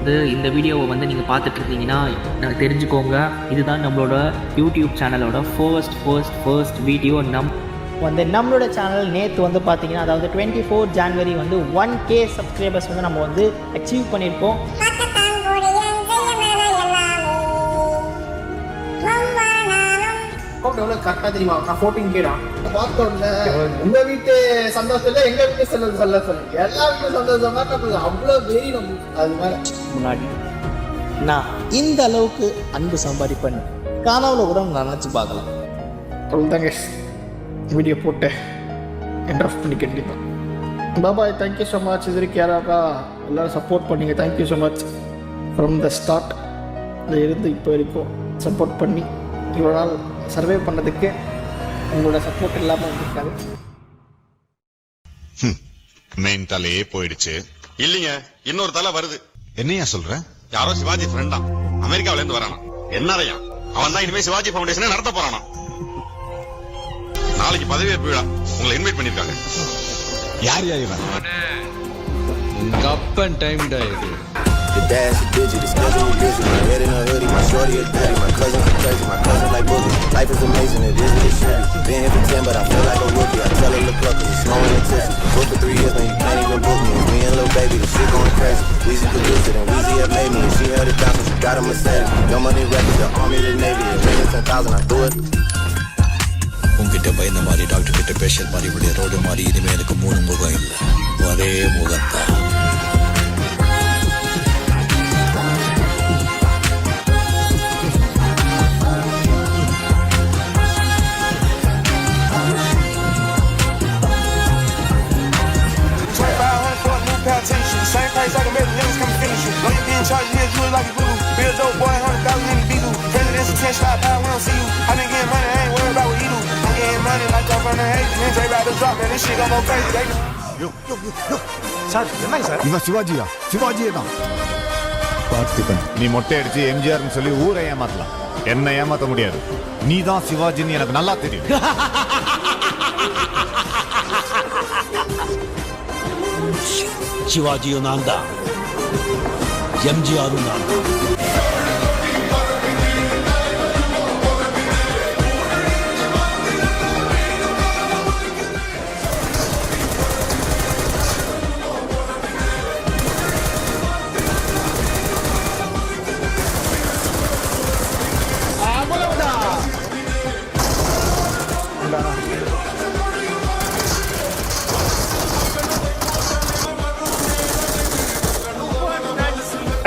வந்து இந்த வீடியோவை வந்து நீங்கள் பார்த்துட்டு இருந்தீங்கன்னா எனக்கு தெரிஞ்சுக்கோங்க, இதுதான் நம்மளோட யூடியூப் சேனலோட ஃபர்ஸ்ட் வீடியோ. நம்மளோட சேனல் நேற்று வந்து பார்த்தீங்கன்னா, அதாவது 24 ஜான்வரி வந்து 1K சப்ஸ்கிரைபர்ஸ் வந்து நம்ம வந்து அச்சீவ் பண்ணியிருக்கோம். எவ்வளோ கரெக்டாக தெரியுமா? நான் 14K தான் பார்த்தோன்னே. உங்க வீட்டு சந்தோஷம் இல்லை, எங்க வீட்டு சொல்ல சொல்லு, எல்லா வீட்டு சந்தோஷமா நம்ம அவ்வளோ வெறி நம்ம அது மேலே. முன்னாடி நான் இந்த அளவுக்கு அன்பு சம்பாதிப்பேன் கனவுல கூட நினச்சி பார்க்கலாம். அவ்வளோதாங்க, வீடியோ போட்டு எண்ட் ஆஃப் பண்ணி கண்டிப்பாக. பாபாய், தேங்க்யூ ஸோ மச். இது வரைக்கும் யாராக்கா எல்லோரும் சப்போர்ட் பண்ணிங்க, thank you so much. From the start இருந்து இப்போ வரைக்கும் சப்போர்ட் பண்ணி இவ்வளோ நாள் சர்வே பண்ணதுக்கு உங்களோட சப்போர்ட் இல்லாமல் இருக்காது. மெயின் தலையே போயிடுச்சு. இல்லீங்க, இன்னொரு தலை வருது. என்னையா சொல்ற? யாரோ சிவாஜி ஃப்ரெண்டா, அமெரிக்காவில இருந்து வரானா. என்னறையா அவன் தான் இனிமே சிவாஜி பவுண்டேஷனை நடத்த போறானா. நாளைக்கு பதவியேற்பு விழா, உங்களை இன்வைட் பண்ணிருக்காங்க. யார் இவன்? கப்பன் டைம் டா இது. The dash is digit, the schedule is busy. My head in a hoodie, my shorty is dirty. My cousin is crazy, my cousin like boogie. Life is amazing, it is what it should be. Been here for 10, but I feel like a rookie. I tell her look up, cause it's snowing in Texas. Booked for 3 years, man, you can't even book me. It's me and Lil Baby, the shit going crazy. Weezy produced it, and Weezy had made me. And she held it down, so she got a Mercedes. Your money records, the army, the navy. It ran 10,000, I threw it. உங்ககிட்ட பயந்த மாதிரி doctor கிட்ட patient மாதிரி இப்படி road மாதிரி இனிமே எனக்கு 3 முகம் இல்லை, ஒரே முகத்தான். Same place like a million niggas come finish you. Know you being charged here, you look like a guru. Be a dope boy, 100,000 in the beetle. President's attention, I power, we don't see you. I been getting money, I ain't worried about what he do. I'm getting money like I'm from the hate. Man, Dre about to drop, man, this shit gon' go crazy. They know. Sir, என்னங்க sir? இவன் சிவாஜியா? சிவாஜியே தான். பார்த்திபன், நீ மொட்டை அடிச்சு எம்ஜிஆர்னு சொல்லி ஊரை ஏமாத்தலாம், என்ன ஏமாத்த முடியாது. நீ தான் சிவாஜின்னு எனக்கு நல்லா தெரியும். சிவாஜியும் நான் தான், எம்ஜிஆரும் நான் தான்.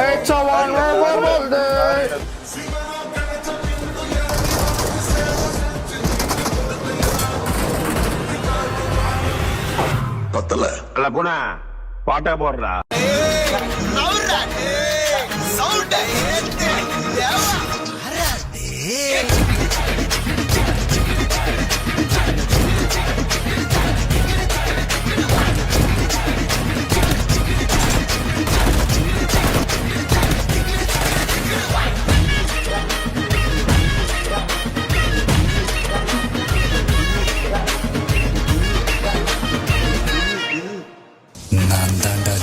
It's a wonderful day. பத்தல அல்ல போனா பாட்டா போடுறா. நான் தாண்டா